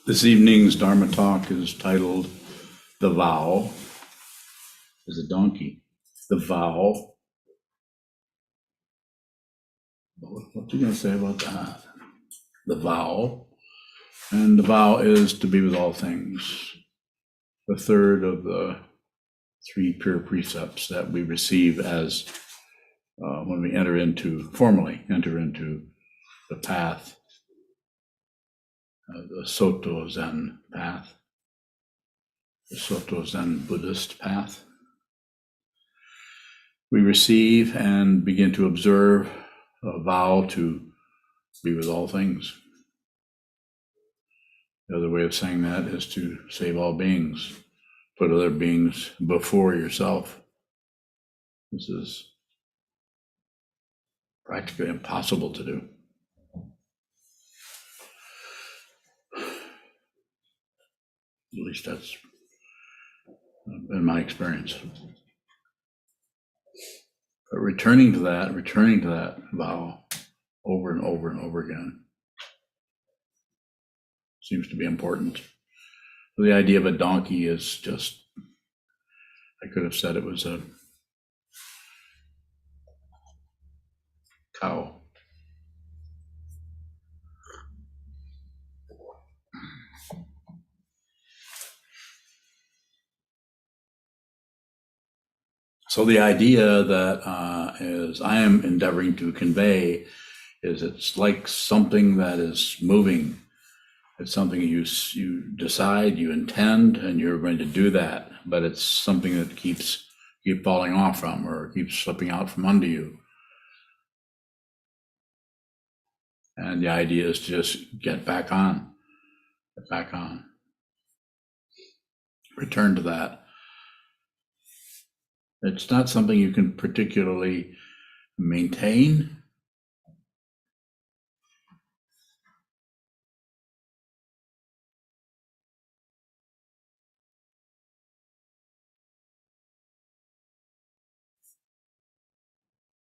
This evening's Dharma talk is titled The Vow Is a Donkey. The Vow. What's he going to say about that? The vow. And the vow is to be with all things. The third of the three pure precepts that we receive as when we formally enter into the path, the Soto Zen path, the Soto Zen Buddhist path. We receive and begin to observe a vow to be with all things. The other way of saying that is to save all beings, put other beings before yourself. This is practically impossible to do. At least that's been my experience. But returning to that vow over and over and over again seems to be important. The idea of a donkey is just, I could have said it was a cow. So the idea that is I am endeavoring to convey is it's like something that is moving. It's something you decide, you intend, and you're going to do that. But it's something that keeps falling off from, or keeps slipping out from under you. And the idea is to just get back on, return to that. It's not something you can particularly maintain.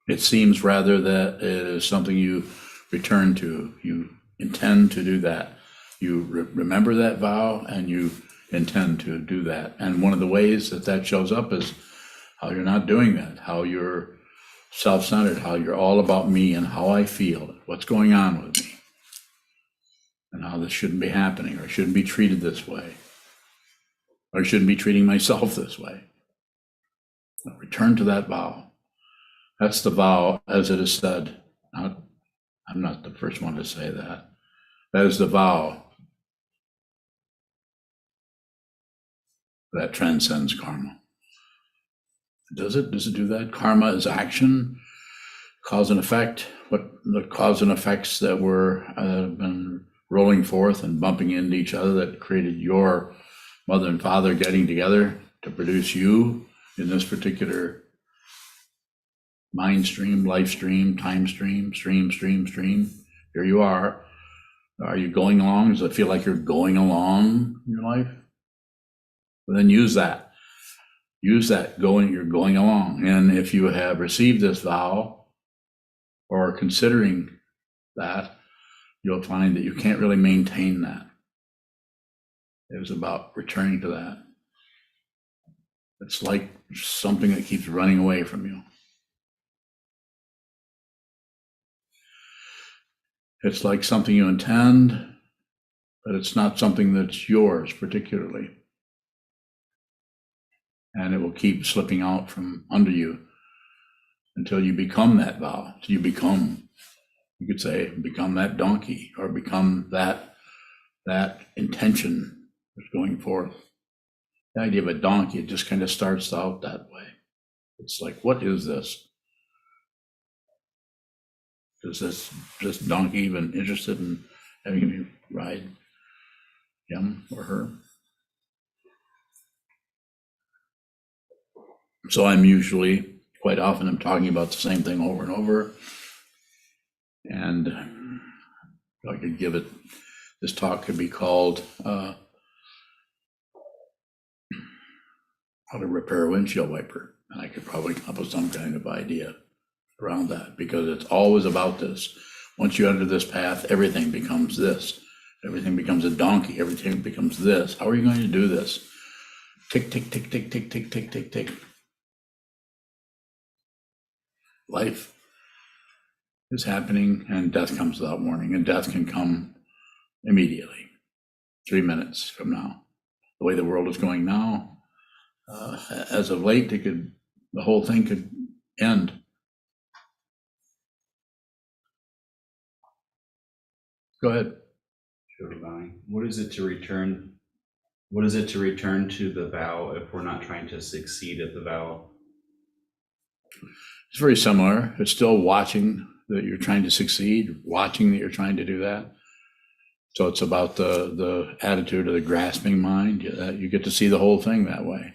It seems rather that it is something you return to. You intend to do that. You remember that vow and you intend to do that. And one of the ways that shows up is how you're not doing that, how you're self-centered, how you're all about me and how I feel, what's going on with me, and how this shouldn't be happening, or I shouldn't be treated this way, or I shouldn't be treating myself this way. Return to that vow. That's the vow, as it is said. I'm not the first one to say that. That is the vow that transcends karma. Does it do that? Karma is action, cause and effect. What the cause and effects that have been rolling forth and bumping into each other that created your mother and father getting together to produce you in this particular mind stream, life stream, time stream, stream. Here you are. Are you going along? Does it feel like you're going along in your life? Well, then use that. Use that you're going along. And if you have received this vow or considering that, you'll find that you can't really maintain that. It was about returning to that. It's like something that keeps running away from you. It's like something you intend, but it's not something that's yours particularly. And it will keep slipping out from under you until you become that vow. So you could say, become that donkey, or become that intention that's going forth. The idea of a donkey, it just kind of starts out that way. It's like, what is this? Is this donkey even interested in having me ride him or her? So quite often I'm talking about the same thing over and over. And I could this talk could be called How to Repair a Windshield Wiper. And I could probably come up with some kind of idea around that, because it's always about this. Once you enter this path, everything becomes this. Everything becomes a donkey. Everything becomes this. How are you going to do this? Tick, tick, tick, tick, tick, tick, tick, tick, tick. Life is happening, and death comes without warning, and death can come immediately, 3 minutes from now. The way the world is going now, as of late, the whole thing could end. Go ahead. Sure, Bonnie. What is it to return? What is it to return to the vow if we're not trying to succeed at the vow? It's very similar. It's still watching that you're trying to succeed, watching that you're trying to do that. So it's about the attitude of the grasping mind. You get to see the whole thing that way.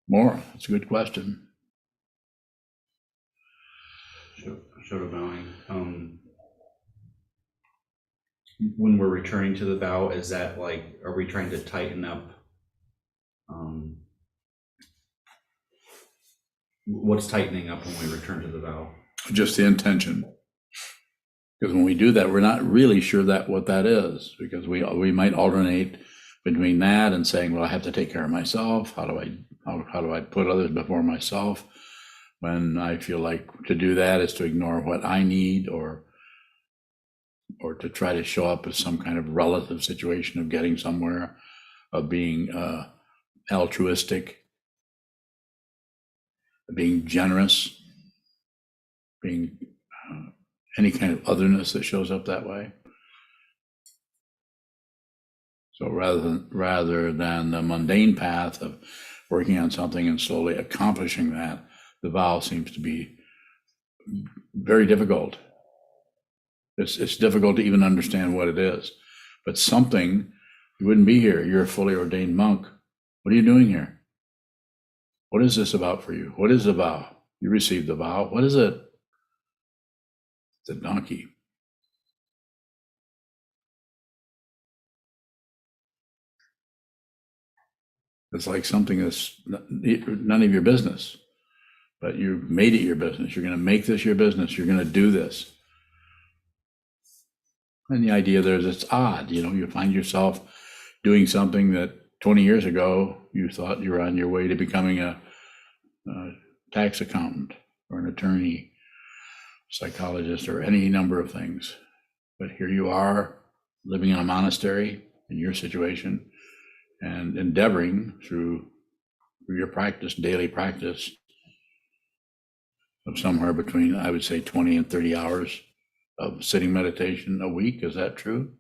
More? That's a good question. Shoto bowing. When we're returning to the vow, is that like, are we trying to tighten up? What's tightening up when we return to the vow? Just the intention. Because when we do that, we're not really sure what that is, because we might alternate between that and saying, well, I have to take care of myself. How do I put others before myself? When I feel like to do that is to ignore what I need, or to try to show up as some kind of relative situation of getting somewhere, of being altruistic, being generous, being any kind of otherness that shows up that way. So rather than the mundane path of working on something and slowly accomplishing that, the vow seems to be very difficult. It's difficult to even understand what it is. But something, you wouldn't be here. You're a fully ordained monk. What are you doing here? What is this about for you? What is the vow? You received the vow. What is it? It's a donkey. It's like something that's none of your business, but you made it your business. You're going to make this your business. You're going to do this. And the idea there is it's odd. You find yourself doing something that 20 years ago you thought you were on your way to becoming a tax accountant or an attorney, psychologist, or any number of things. But here you are living in a monastery in your situation and endeavoring through your practice, daily practice, of somewhere between, I would say, 20 and 30 hours of sitting meditation a week. Is that true?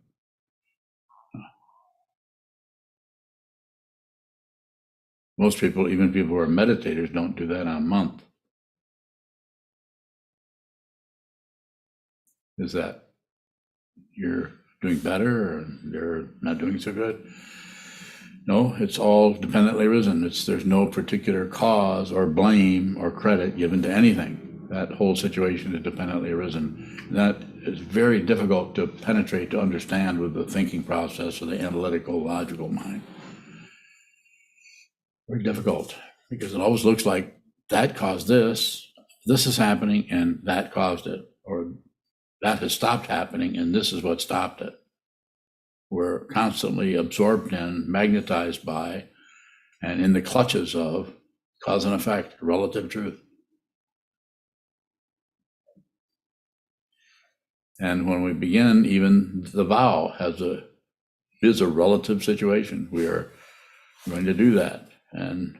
Most people, even people who are meditators, don't do that in a month. Is that you're doing better or you're not doing so good? No, it's all dependently risen. There's no particular cause or blame or credit given to anything. That whole situation is dependently arisen. That is very difficult to penetrate, to understand with the thinking process of the analytical, logical mind. Very difficult, because it always looks like that caused this is happening, and that caused it, or that has stopped happening, and this is what stopped it. We're constantly absorbed in, magnetized by, and in the clutches of cause and effect, relative truth. And when we begin, even the vow is a relative situation. We are going to do that. And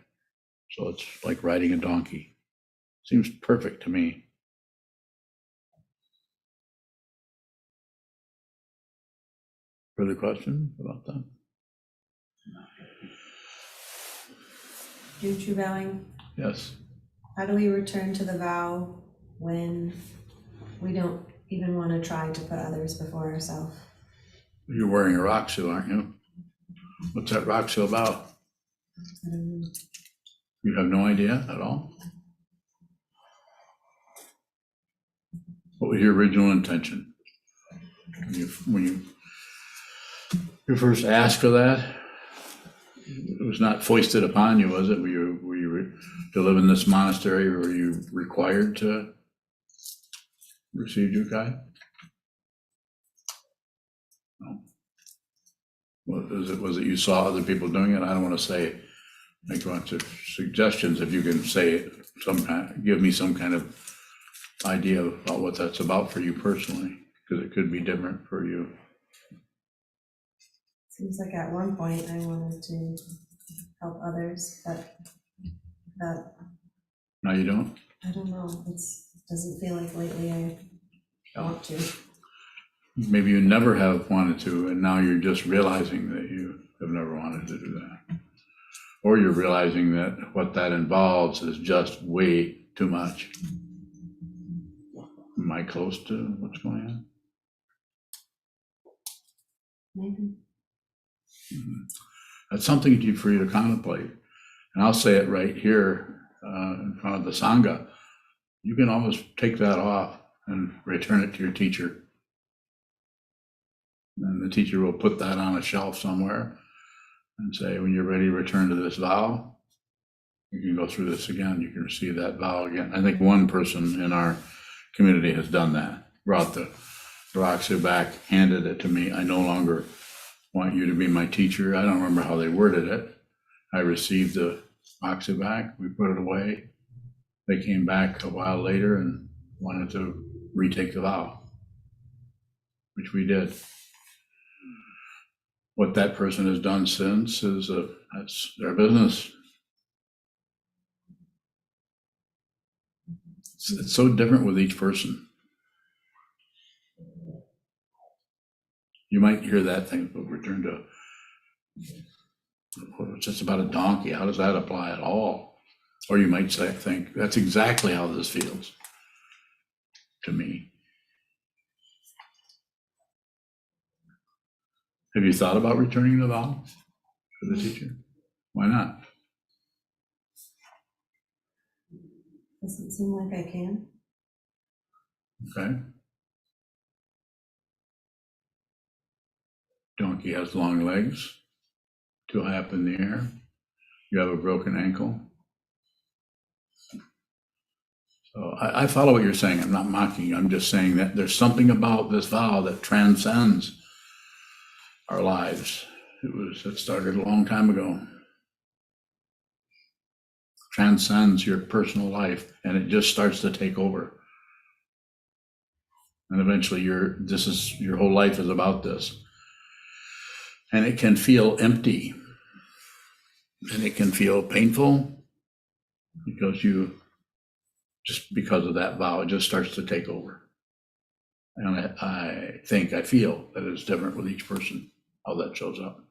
so it's like riding a donkey. Seems perfect to me. Further questions about that? Do true vowing. Yes. How do we return to the vow when we don't even want to try to put others before ourselves? You're wearing a Rakshu, aren't you? What's that Rakshu about? You have no idea at all? What was your original intention? When you first asked for that, it was not foisted upon you, was it? Were you to live in this monastery? Were you required to received Yukai? No. Was it you saw other people doing it? I don't want to say, make a bunch of suggestions. If you can say give me some kind of idea about what that's about for you personally, because it could be different for you. Seems like at one point I wanted to help others, but that, Now you don't? I don't know, it doesn't feel like lately I want to. Maybe you never have wanted to, and now you're just realizing that you have never wanted to do that. Or you're realizing that what that involves is just way too much. Am I close to what's going on? Maybe. That's something for you to contemplate. And I'll say it right here in front of the Sangha. You can always take that off and return it to your teacher. And the teacher will put that on a shelf somewhere and say, when you're ready to return to this vow, you can go through this again. You can receive that vow again. I think one person in our community has done that, brought the Raksha back, handed it to me. I no longer want you to be my teacher. I don't remember how they worded it. I received the Raksha back. We put it away. They came back a while later and wanted to retake the vow, which we did. What that person has done since is that's their business. It's so different with each person. You might hear that thing, but return to, it's just about a donkey. How does that apply at all? Or you might think, that's exactly how this feels to me. Have you thought about returning the vow to the teacher? Why not? Doesn't seem like I can. Okay. Donkey has long legs, too high up in the air. You have a broken ankle. So I follow what you're saying. I'm not mocking you. I'm just saying that there's something about this vow that transcends our lives. It started a long time ago. Transcends your personal life, and it just starts to take over. And eventually your whole life is about this. And it can feel empty. And it can feel painful because because of that vow, it just starts to take over. And I feel that it's different with each person, how that shows up.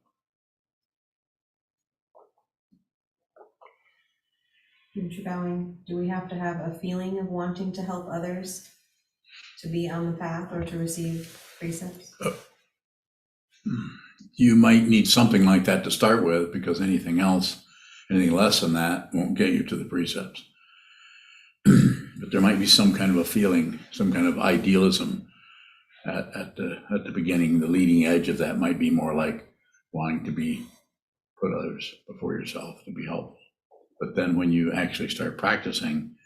Do we have to have a feeling of wanting to help others to be on the path or to receive precepts? You might need something like that to start with, because anything less than that won't get you to the precepts. But there might be some kind of a feeling, some kind of idealism at the beginning. The leading edge of that might be more like wanting to put others before yourself, to be helpful. But then when you actually start practicing,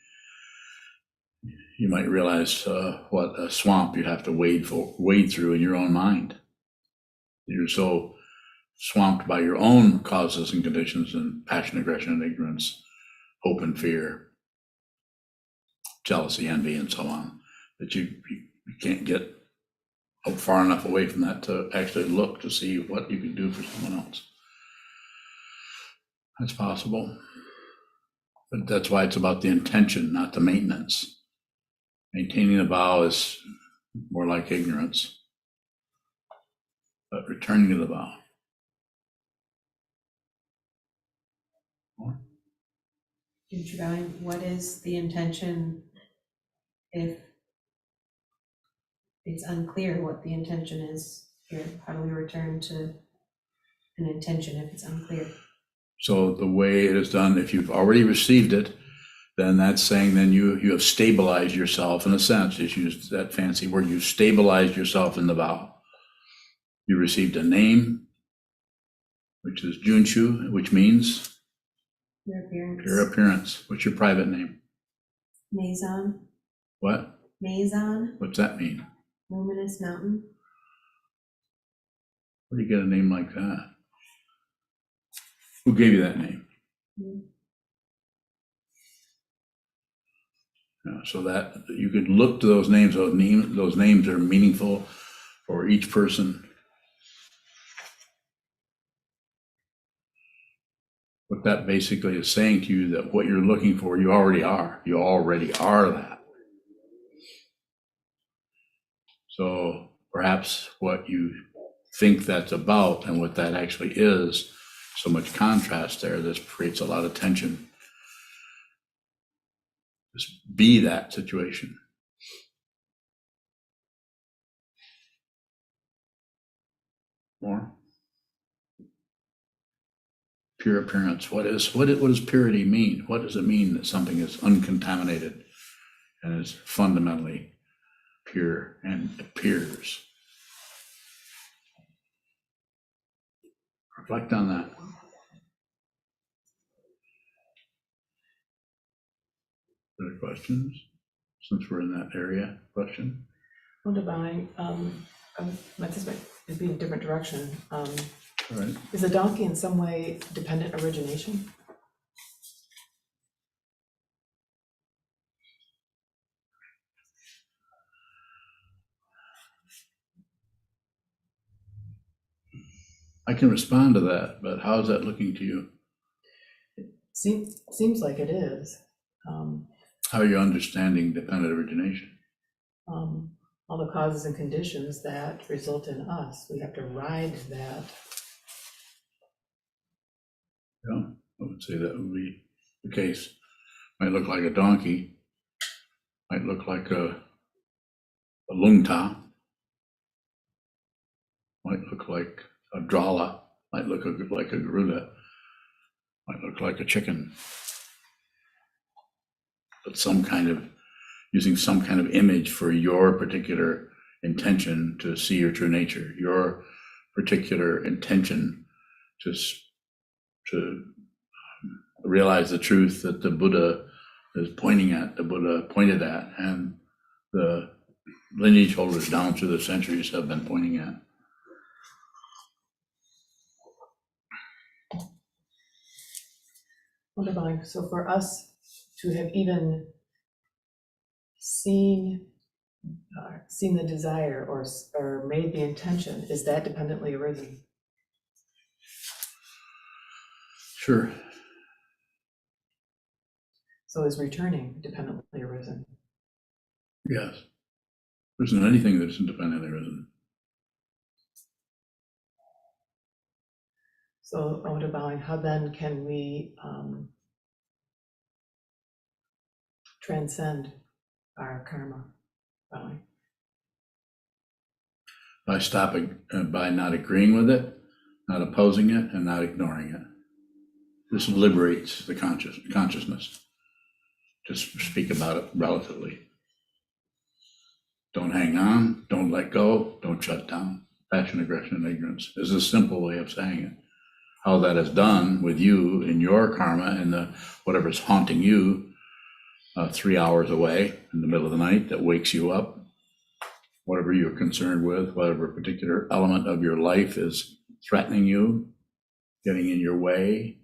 you might realize what a swamp you have to wade through in your own mind. You're so swamped by your own causes and conditions and passion, aggression, and ignorance, hope and fear, jealousy, envy, and so on, that you can't get far enough away from that to actually look to see what you can do for someone else. That's possible. But that's why it's about the intention, not the maintenance. Maintaining the vow is more like ignorance. But returning to the vow. What is the intention if it's unclear what the intention is here? How do we return to an intention if it's unclear? So the way it is done, if you've already received it, then that's saying then you have stabilized yourself in a sense. Just use that fancy word. You've stabilized yourself in the vow. You received a name, which is Junshu, which means Your appearance. your appearance. What's your private name? Meizan. What? Mazon, What's that mean? luminous mountain. Where do you get a name like that? Who gave you that name? So that you could look to those names. Those names are meaningful for each person. What that basically is saying to you, that what you're looking for, you already are. You already are that. So perhaps what you think that's about and what that actually is, so much contrast there, this creates a lot of tension. Just be that situation. More? Pure appearance. What does purity mean? What does it mean that something is uncontaminated and is fundamentally pure and appears? Reflect on that. Other questions? Since we're in that area, question? Well, divine, my suspect is being a different direction. All right. Is a donkey in some way dependent origination? I can respond to that, but how's that looking to you? Seems like it is. How are you understanding dependent origination? All the causes and conditions that result in us, we have to ride that. Yeah, I would say that would be the case. Might look like a donkey, might look like a lungta, might look like a drala, might look like a garuda, might look like a chicken. But using some kind of image for your particular intention to see your true nature, your particular intention to realize the truth that the Buddha is pointing at, the Buddha pointed at, and the lineage holders down through the centuries have been pointing at. Well, divine, so for us to have even seen the desire or made the intention, is that dependently arisen? Sure. So is returning dependently arisen? Yes. There isn't anything that isn't dependently arisen. So, oh, divine, how then can we transcend our karma? Divine? By not agreeing with it, not opposing it, and not ignoring it. This liberates the consciousness. Just speak about it relatively. Don't hang on, don't let go, don't shut down. Passion, aggression, and ignorance is a simple way of saying it. How that is done with you in your karma and whatever's haunting you 3 hours away in the middle of the night that wakes you up, whatever you're concerned with, whatever particular element of your life is threatening you, getting in your way,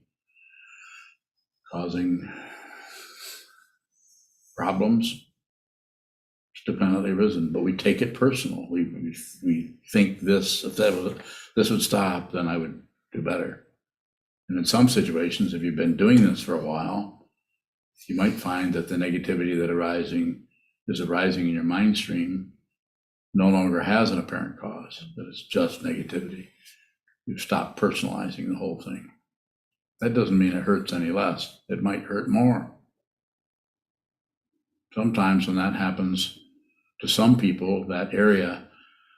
causing problems, it's dependently arisen, but we take it personal. We think this would stop, then I would do better. And in some situations, if you've been doing this for a while, you might find that the negativity that is arising in your mind stream no longer has an apparent cause, that it's just negativity. You stop personalizing the whole thing. That doesn't mean it hurts any less. It might hurt more. Sometimes when that happens to some people, that area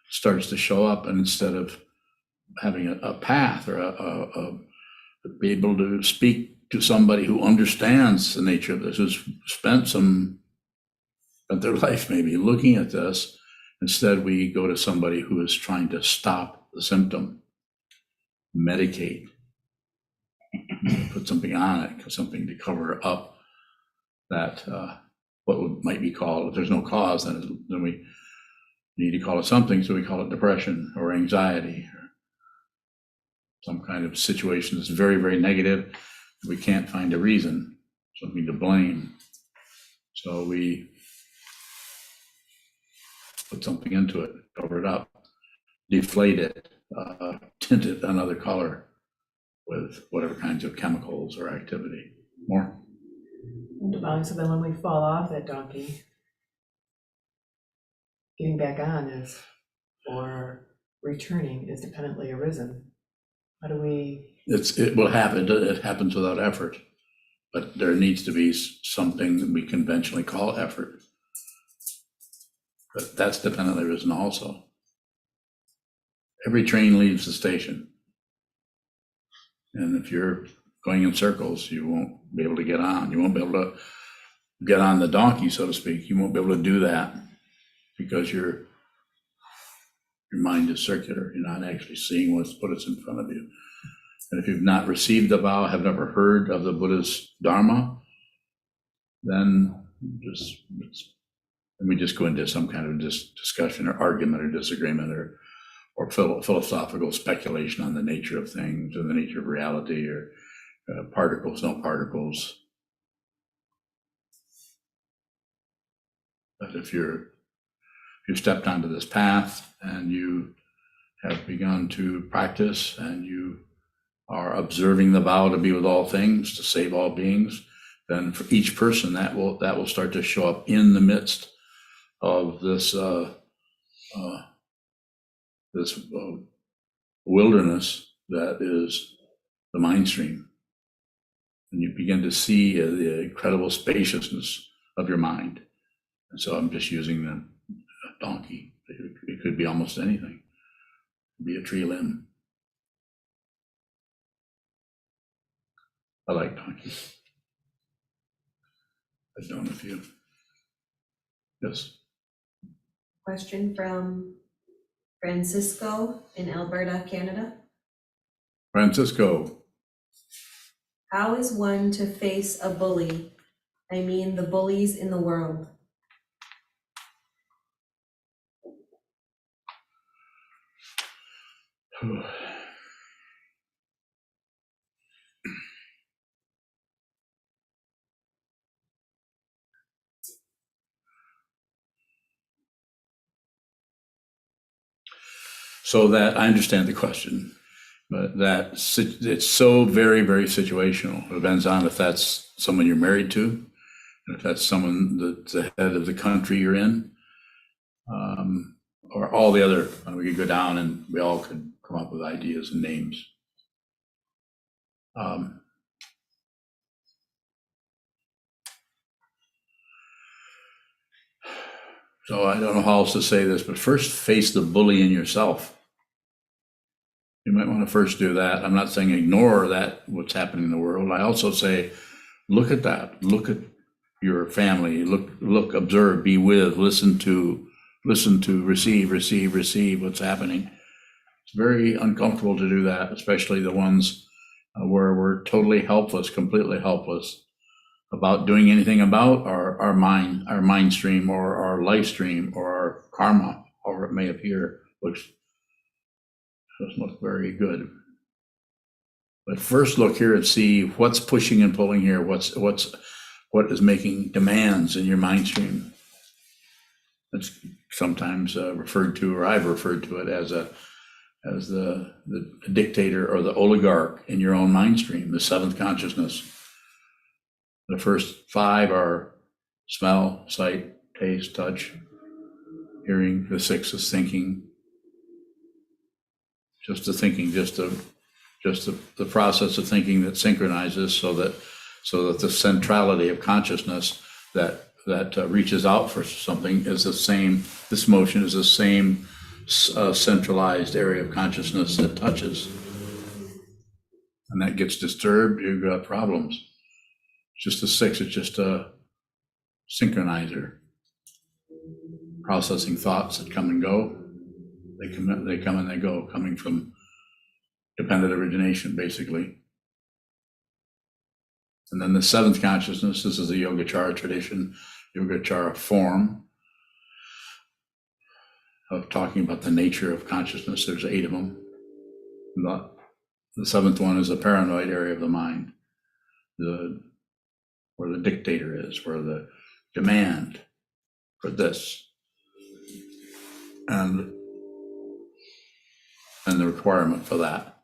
starts to show up, and instead of having a path or be able to speak to somebody who understands the nature of this, who's spent their life maybe looking at this, instead we go to somebody who is trying to stop the symptom, medicate, put something on it, something to cover up that might be called, if there's no cause, then we need to call it something, so we call it depression or anxiety or some kind of situation that's very, very negative. We can't find a reason, something to blame. So we put something into it, cover it up, deflate it, tint it another color with whatever kinds of chemicals or activity. More? So then when we fall off that donkey, getting back on is, or returning is dependently arisen. How do we? It will happen. It happens without effort, but there needs to be something that we conventionally call effort. But that's dependently arisen also. Every train leaves the station, and if you're going in circles, you won't be able to get on. You won't be able to get on the donkey, so to speak. You won't be able to do that because your mind is circular. You're not actually seeing what is in front of you. And if you've not received the vow, have never heard of the Buddha's Dharma, then we just go into some kind of discussion or argument or disagreement or philosophical speculation on the nature of things or the nature of reality or particles, no particles. But if you've stepped onto this path and you have begun to practice and you are observing the vow to be with all things, to save all beings, then for each person that will start to show up in the midst of this wilderness that is the mind stream. And you begin to see the incredible spaciousness of your mind. And so I'm just using the donkey. It could be almost anything. It could be a tree limb. I like donkeys. I've known a few. Yes. Question from Francisco in Alberta, Canada. Francisco. How is one to face a bully? I mean, the bullies in the world. So that I understand the question, but that it's so very, very situational. It depends on if that's someone you're married to, and if that's someone that's the head of the country you're in, or all the other. We could go down and we all could come up with ideas and names. So I don't know how else to say this, but first face the bully in yourself. You might want to first do that. I'm not saying ignore that, what's happening in the world. I also say, look at that. Look at your family. Look, observe, be with, listen to, receive what's happening. It's very uncomfortable to do that, especially the ones where we're totally helpless, completely helpless about doing anything about our mind stream or our life stream or our karma, however it may appear, which doesn't look very good. But first look here and see what's pushing and pulling here, what is making demands in your mind stream. It's sometimes referred to, or I've referred to it as the dictator or the oligarch in your own mind stream, the seventh consciousness. The first five are smell, sight, taste, touch, hearing. The sixth is thinking. Just the thinking, just the process of thinking that synchronizes so that the centrality of consciousness that reaches out for something is the same. This motion is the same centralized area of consciousness that touches, and that gets disturbed. You've got problems. It's just the six. It's just a synchronizer, processing thoughts that come and go. They come and they go, coming from dependent origination, basically. And then the seventh consciousness, this is the Yogacara tradition. Yogacara form of talking about the nature of consciousness. There's 8 of them. The 7th one is the paranoid area of the mind, where the dictator is, where the demand for this and the requirement for that.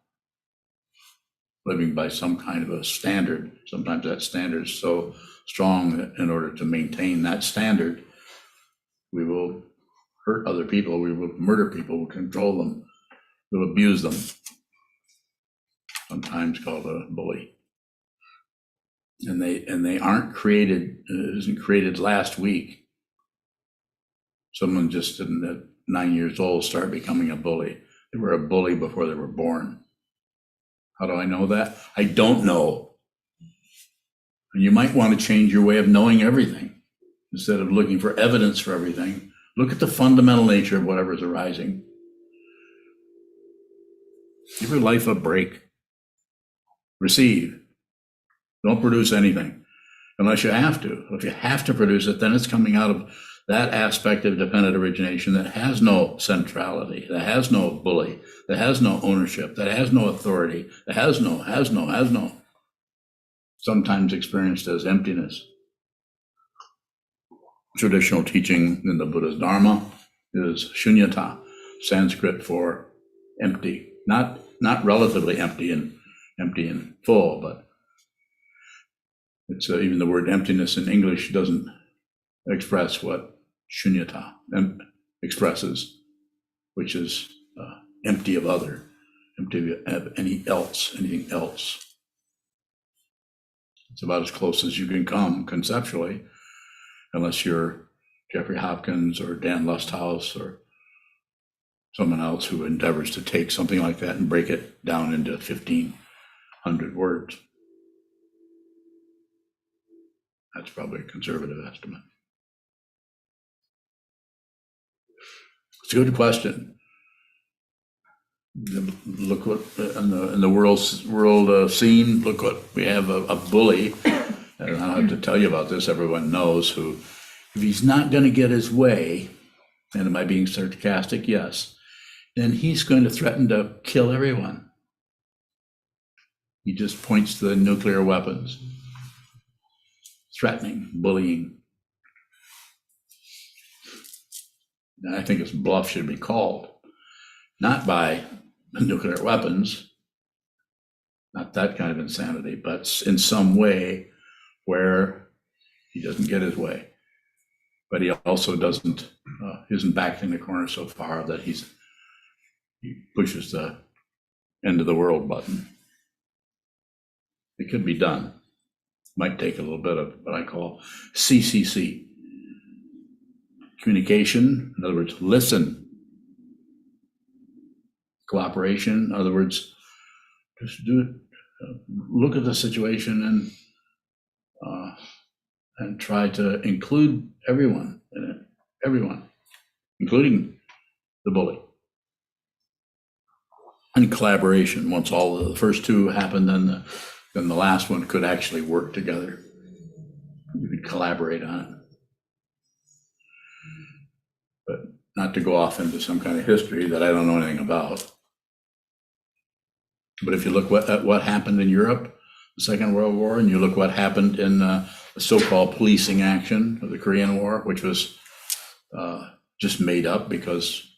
Living by some kind of a standard. Sometimes that standard is so strong that in order to maintain that standard, we will hurt other people, we will murder people, we'll control them, we'll abuse them. Sometimes called a bully. And they aren't created, it isn't created last week. Someone just didn't at 9 years old start becoming a bully. They were a bully before they were born. How do I know that? I don't know. And you might want to change your way of knowing everything. Instead of looking for evidence for everything, look at the fundamental nature of whatever is arising. Give your life a break. Receive. Don't produce anything unless you have to. If you have to produce it, then it's coming out of that aspect of dependent origination that has no centrality, that has no bully, that has no ownership, that has no authority, that has no. Sometimes experienced as emptiness. Traditional teaching in the Buddha's Dharma is shunyata, Sanskrit for empty, not relatively empty and full, but it's even the word emptiness in English doesn't express what shunyata expresses, which is empty of other, empty of anything else. It's about as close as you can come conceptually, unless you're Jeffrey Hopkins or Dan Lusthouse or someone else who endeavors to take something like that and break it down into 1,500 words. That's probably a conservative estimate. It's a good question. Look what in the world scene. Look what we have a bully. And I don't have to tell you about this. Everyone knows who, if he's not going to get his way, and am I being sarcastic? Yes. Then he's going to threaten to kill everyone. He just points to the nuclear weapons. Threatening, bullying. And I think his bluff should be called, not by nuclear weapons, not that kind of insanity, but in some way where he doesn't get his way. But he also isn't backed in the corner so far that he pushes the end of the world button. It could be done. Might take a little bit of what I call CCC. Communication, in other words, listen. Cooperation, in other words, just do it. Look at the situation and try to include everyone in it. Everyone, including the bully. And collaboration. Once all the first 2 happen, then the last one could actually work together. You could collaborate on it. But not to go off into some kind of history that I don't know anything about. But if you look at what happened in Europe, the Second World War, and you look what happened in the so-called policing action of the Korean War, which was just made up because,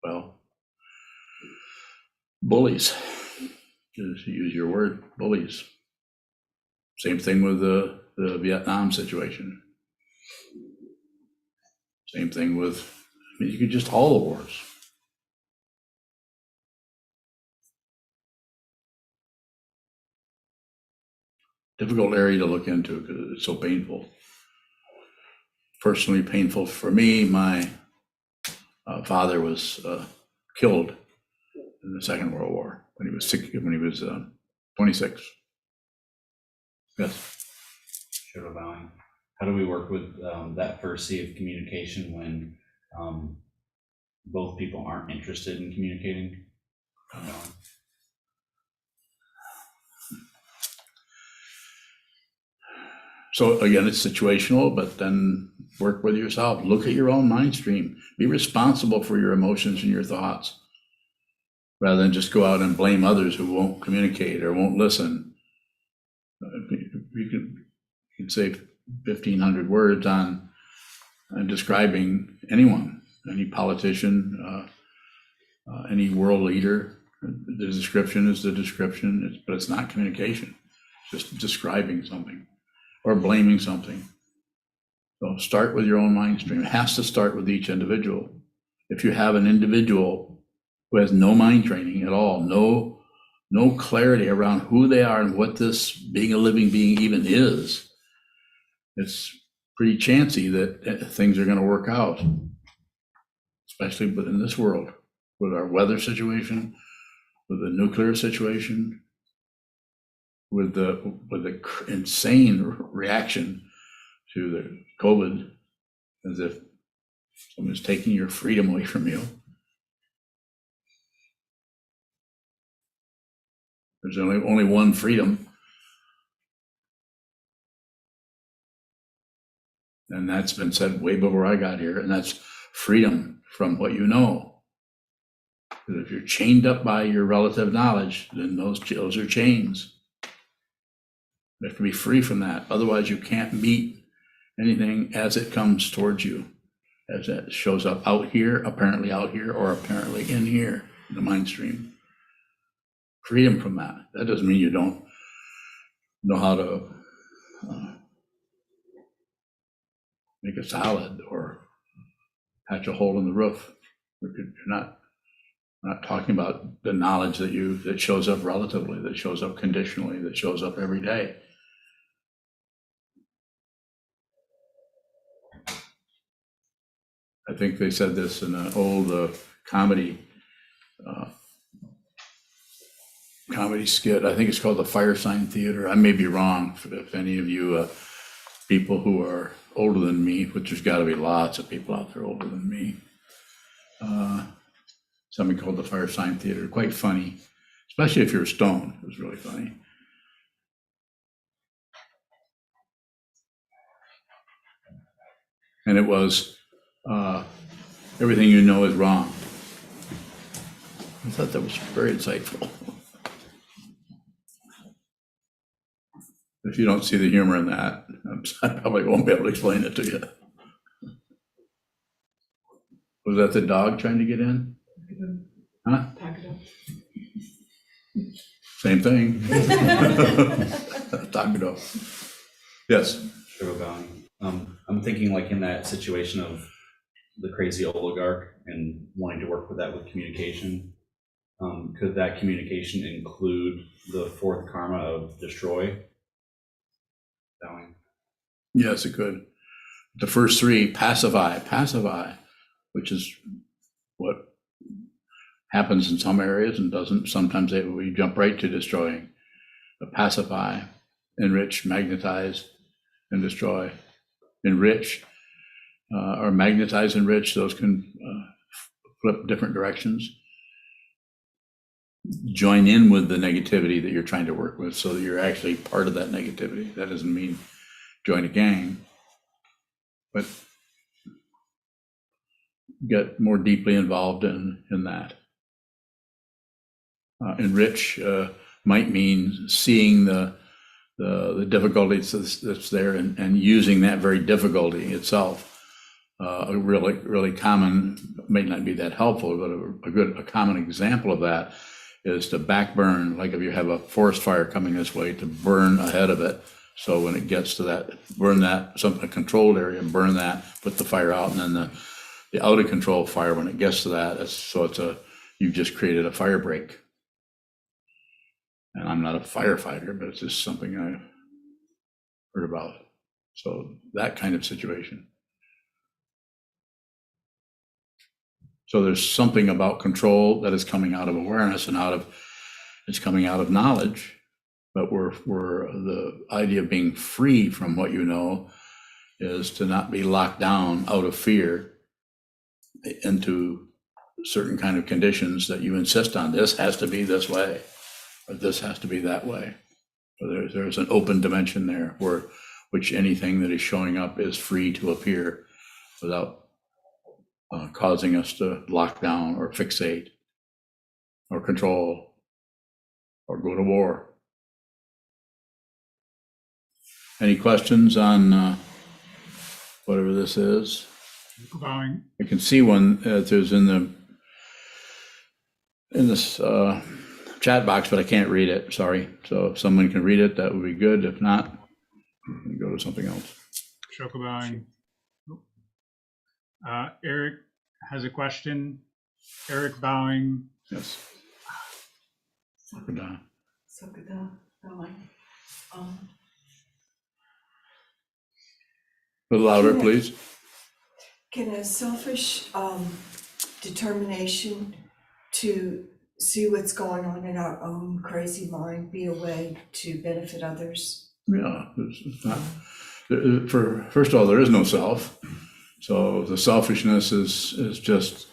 well, bullies, just use your word, bullies. Same thing with the Vietnam situation. Same thing with, you could just all the wars. Difficult area to look into because it's so painful. Personally painful for me. My father was killed in the Second World War when he was 26. Yes. Shadow bowing. How do we work with that first C of communication when both people aren't interested in communicating? So again, it's situational, but then work with yourself. Look at your own mind stream. Be responsible for your emotions and your thoughts, rather than just go out and blame others who won't communicate or won't listen. You can say 1,500 words on describing anyone, any politician, any world leader. The description is the description, but it's not communication. It's just describing something or blaming something. So start with your own mind stream. It has to start with each individual. If you have an individual who has no mind training at all, no clarity around who they are and what this being a living being even is, it's pretty chancy that things are going to work out, especially in this world, with our weather situation, with the nuclear situation, with the insane reaction to the COVID, as if someone's taking your freedom away from you. There's only one freedom, and that's been said way before I got here, and that's freedom from what you know. Because if you're chained up by your relative knowledge, then those are chains. You have to be free from that. Otherwise, you can't meet anything as it comes towards you, as it shows up out here, or apparently in here, in the mind stream. Freedom from that. That doesn't mean you don't know how to make a salad or patch a hole in the roof. You're not talking about the knowledge that shows up relatively, that shows up conditionally, that shows up every day. I think they said this in an old comedy skit. I think it's called the Firesign Theater. I may be wrong. If any of you people who are older than me, which there's got to be lots of people out there older than me, something called the Firesign Theater. Quite funny, especially if you're stoned. It was really funny. And it was everything you know is wrong. I thought that was very insightful. If you don't see the humor in that, I probably won't be able to explain it to you. Was that the dog trying to get in? Huh? Pack it up. Same thing. Taco. Yes. Sure, bowing. I'm thinking like in that situation of the crazy oligarch and wanting to work with that with communication. Could that communication include the fourth karma of destroy? Bowing. Yes, it could. The first three, pacify, which is what happens in some areas and doesn't. Sometimes we jump right to destroying. But pacify, enrich, magnetize, and destroy. Enrich, or magnetize, enrich, those can flip different directions. Join in with the negativity that you're trying to work with so that you're actually part of that negativity. That doesn't mean join a gang, but get more deeply involved in that. Enrich might mean seeing the difficulties that's there and using that very difficulty itself. A really common, may not be that helpful, but a common example of that is to backburn, like if you have a forest fire coming this way, to burn ahead of it. So when it gets to that, burn that, a controlled area, and burn that, put the fire out, and then the out of control fire, when it gets to that, you've just created a fire break. And I'm not a firefighter, but it's just something I heard about. So that kind of situation. So there's something about control that is coming out of awareness and it's coming out of knowledge, but we're the idea of being free from what you know is to not be locked down out of fear into certain kind of conditions that you insist on. This has to be this way, or this has to be that way. So there's an open dimension there where which anything that is showing up is free to appear without causing us to lock down or fixate or control or go to war. Any questions on whatever this is? Vowing. I can see one that there's in this chat box, but I can't read it, sorry. So if someone can read it, that would be good. If not, we can go to something else. Shokubowing. Eric has a question. Eric Bowing. Yes. Sokuzan. A little louder, please. Can a selfish determination to see what's going on in our own crazy mind be a way to benefit others? Yeah, it's not. First of all, there is no self. So the selfishness is just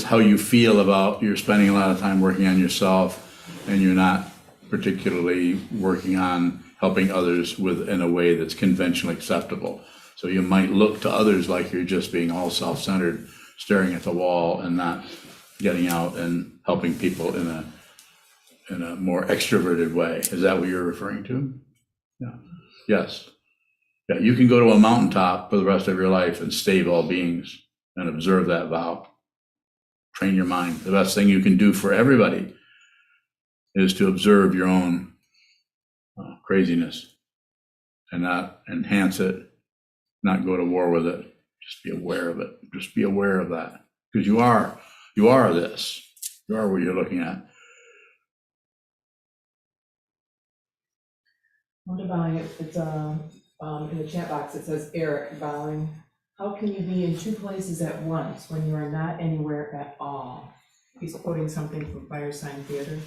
how you feel about you're spending a lot of time working on yourself, and you're not particularly working on helping others in a way that's conventionally acceptable. So you might look to others like you're just being all self-centered, staring at the wall and not getting out and helping people in a more extroverted way. Is that what you're referring to? Yeah. Yes. Yeah, you can go to a mountaintop for the rest of your life and stave all beings and observe that vow. Train your mind. The best thing you can do for everybody is to observe your own craziness and not enhance it, not go to war with it. Just be aware of it. Just be aware of that, because you are this. You are what you're looking at. What about it? It's in the chat box, it says Eric Bowing. How can you be in two places at once when you are not anywhere at all? He's quoting something from Firesign Theater.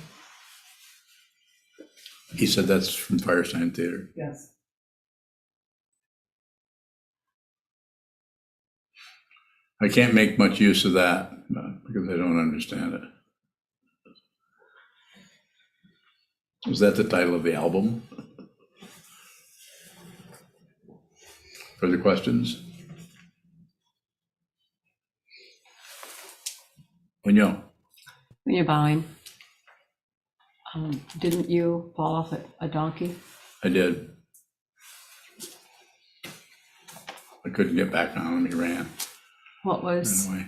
He said that's from Firesign Theater. Yes. I can't make much use of that because I don't understand it. Is that the title of the album? Further questions? When you're bowing, didn't you fall off a donkey? I did. I couldn't get back on and he ran. What was Anyway,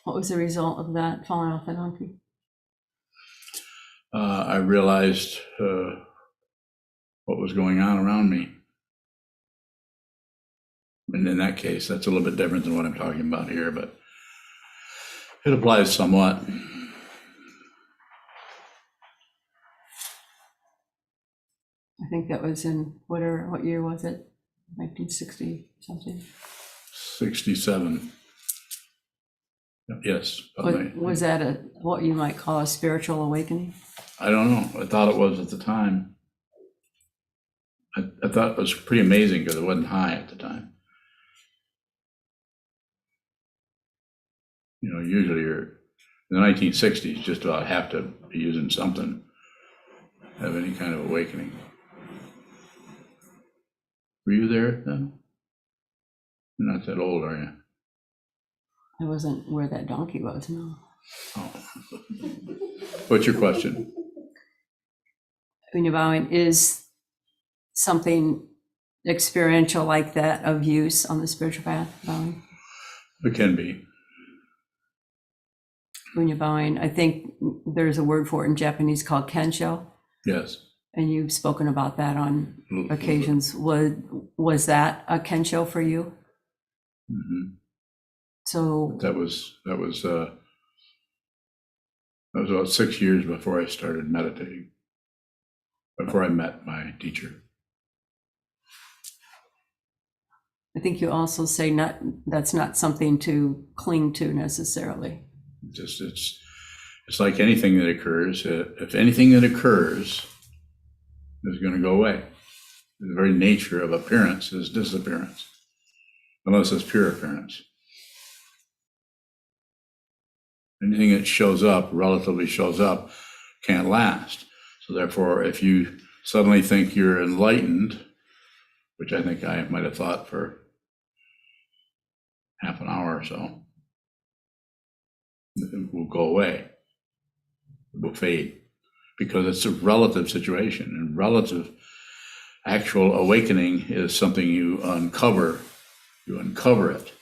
the result of that falling off the donkey? I realized what was going on around me. And in that case, that's a little bit different than what I'm talking about here, but it applies somewhat. I think that was in what year was it? 1960 something. 67. Yes. Was that what you might call a spiritual awakening? I don't know. I thought it was at the time. I thought it was pretty amazing because it wasn't high at the time. You know, usually in the 1960s, just about have to be using something, have any kind of awakening. Were you there then? You're not that old, are you? I wasn't where that donkey was, no. Oh. What's your question? When you're bowing, is something experiential like that of use on the spiritual path, bowing? It can be. When you're bowing, I think there's a word for it in Japanese called kensho, Yes. and you've spoken about that on occasions. Was that a kensho for you? Mm-hmm. So That was about 6 years before I started meditating, before I met my teacher. I think you also say that's not something to cling to necessarily. It's like anything that occurs. If anything that occurs is going to go away, the very nature of appearance is disappearance, unless it's pure appearance. Anything that shows up, relatively shows up, can't last. So therefore, if you suddenly think you're enlightened, which I think I might have thought for half an hour or so, it will go away. It will fade, because it's a relative situation, and relative actual awakening is something you uncover it,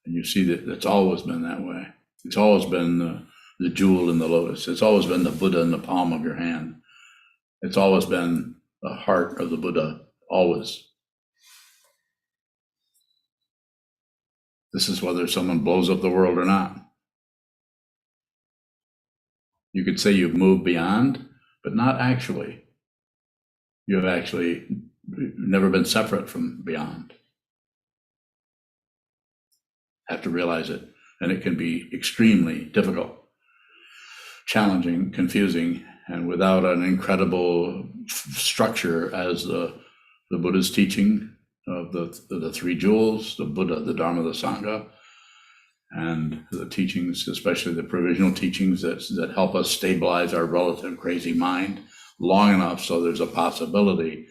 and you see that it's always been that way. It's always been the jewel in the lotus. It's always been the Buddha in the palm of your hand. It's always been the heart of the Buddha, always. This is whether someone blows up the world or not. You could say you've moved beyond, but not actually. You have actually never been separate from beyond. Have to realize it, and it can be extremely difficult, challenging, confusing, and without an incredible structure as the Buddha's teaching of the three jewels, the Buddha, the Dharma, the Sangha, and the teachings, especially the provisional teachings that help us stabilize our relative crazy mind long enough so there's a possibility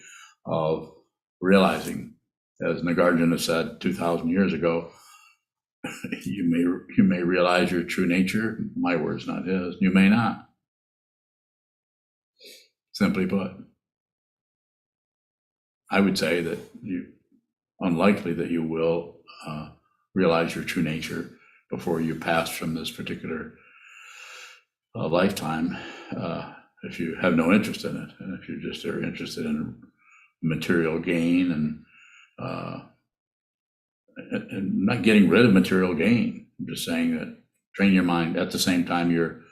of realizing, as Nagarjuna said 2,000 years ago, you may realize your true nature. My words, not his. You may not. Simply put, I would say that unlikely that you will realize your true nature before you pass from this particular lifetime, if you have no interest in it, and if you just are interested in material gain and not getting rid of material gain. I'm just saying that train your mind at the same time you're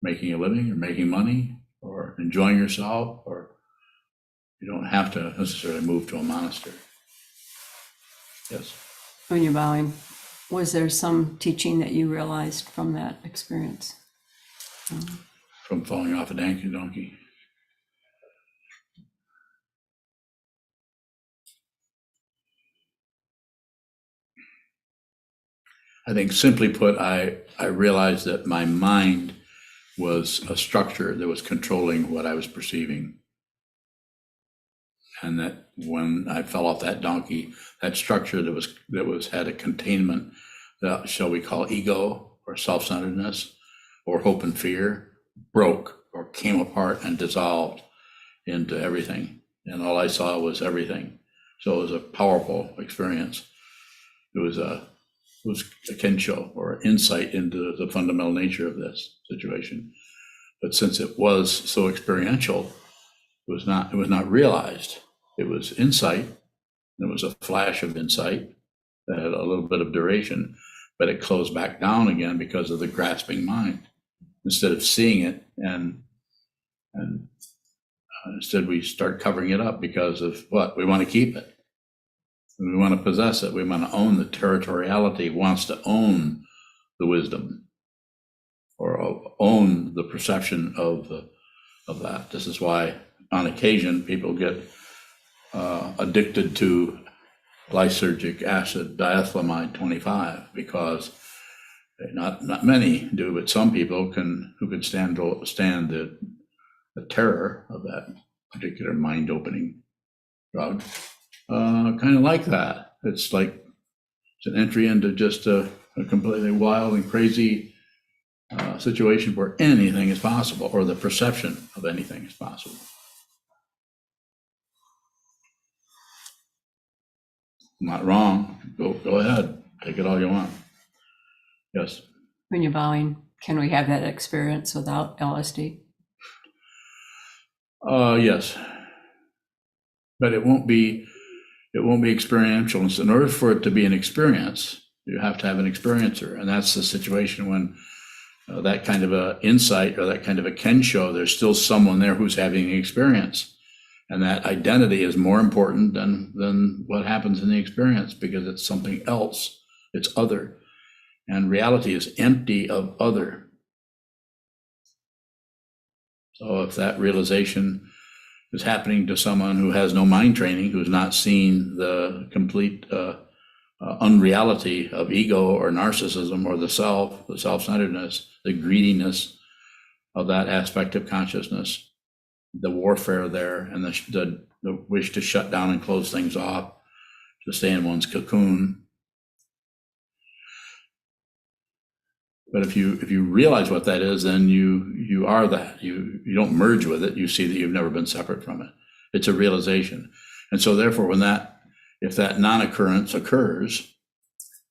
making a living or making money or enjoying yourself, or you don't have to necessarily move to a monastery. Yes. When you're bowing, was there some teaching that you realized from that experience? From falling off a donkey. I think simply put, I realized that my mind was a structure that was controlling what I was perceiving. And that when I fell off that donkey, that structure that had a containment, that shall we call ego or self-centeredness or hope and fear, broke or came apart and dissolved into everything. And all I saw was everything. So it was a powerful experience. It was a kensho, or insight into the fundamental nature of this situation. But since it was so experiential, it was not realized. It was insight. It was a flash of insight that had a little bit of duration, but it closed back down again because of the grasping mind. Instead of seeing it, and instead we start covering it up because of what? We want to keep it. We want to possess it. We want to own the territoriality, wants to own the wisdom or own the perception of that. This is why on occasion people get addicted to lysergic acid diethylamide 25, because not many do, but some people who can stand the terror of that particular mind-opening drug. Kind of like that. It's an entry into just a completely wild and crazy situation where anything is possible, or the perception of anything is possible. I'm not wrong. Go ahead. Take it all you want. Yes. When you're bowing, can we have that experience without LSD? Yes. But it won't be experiential. And so in order for it to be an experience, you have to have an experiencer. And that's the situation when that kind of a insight or that kind of a kensho, there's still someone there who's having the experience. And that identity is more important than what happens in the experience, because it's something else. It's other. And reality is empty of other. So if that realization is happening to someone who has no mind training, who's not seen the complete unreality of ego or narcissism or the self-centeredness, the greediness of that aspect of consciousness, the warfare there and the wish to shut down and close things off, to stay in one's cocoon. But if you realize what that is, then you are that. You don't merge with it. You see that you've never been separate from it. It's a realization. And so therefore, if that non-occurrence occurs,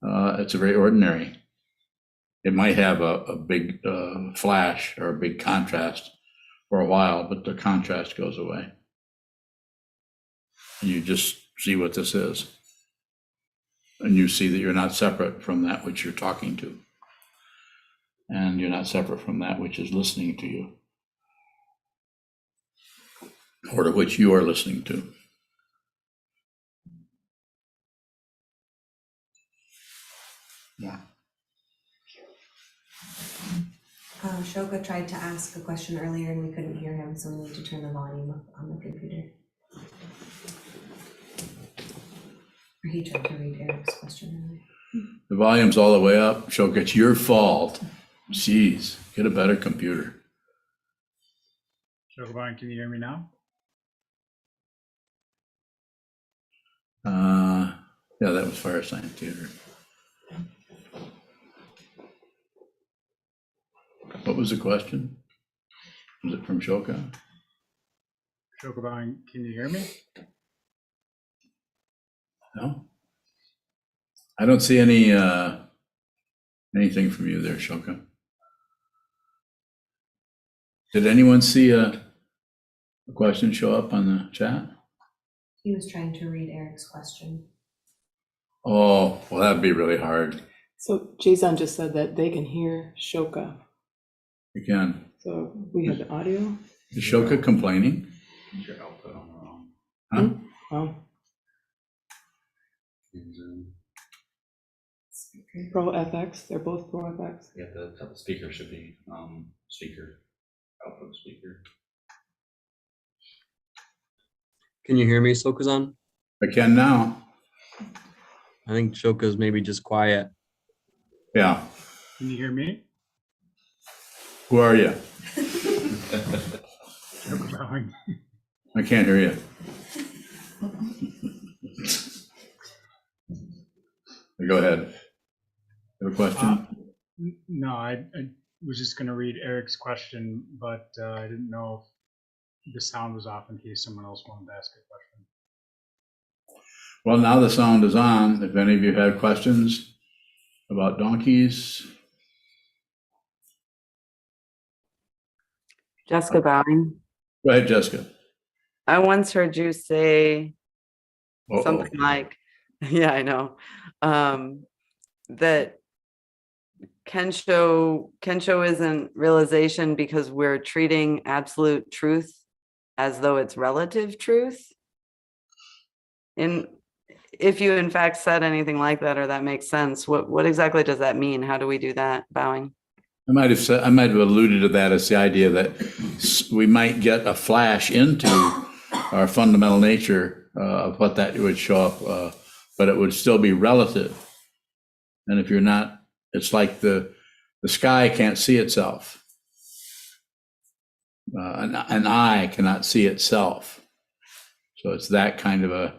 it's a very ordinary. It might have a big flash or a big contrast for a while, but the contrast goes away. And you just see what this is. And you see that you're not separate from that which you're talking to. And you're not separate from that which is listening to you, or to which you are listening to. Yeah. Shoka tried to ask a question earlier and we couldn't hear him, so we need to turn the volume up on the computer. Or he tried to read Eric's question earlier. The volume's all the way up. Shoka, it's your fault. Jeez, get a better computer. Sokuzan, can you hear me now? Yeah, that was Fire Science Theater. What was the question? Was it from Shoka? Sokuzan, can you hear me? No? I don't see any anything from you there, Shoka. Did anyone see a question show up on the chat? He was trying to read Eric's question. Oh, well, that'd be really hard. So Jason just said that they can hear Shoka. Again, So we have the audio. is Shoka complaining? Is your output on the wrong? Huh? Oh, In Zoom? Pro FX. They're both Pro FX. Yeah, the speaker should be speaker, output speaker. Can you hear me, Sokuzan? I can now. I think Shoka's maybe just quiet. Yeah. Can you hear me? Who are you? Sokuzan. I can't hear you. Go ahead. Have a question? No, I was just going to read Eric's question, but I didn't know if the sound was off in case someone else wanted to ask a question. Well, now the sound is on. If any of you had questions about donkeys, Jessica Bowing. go ahead, Jessica. I once heard you say Uh-oh. something like, yeah, I know, that Kensho isn't realization because we're treating absolute truth as though it's relative truth. And if you in fact said anything like that, or that makes sense, what exactly does that mean? How do we do that, Bowing? I might have alluded to that as the idea that we might get a flash into our fundamental nature of what that would show up, but it would still be relative. And if you're not, it's like the sky can't see itself. An eye cannot see itself. So it's that kind of a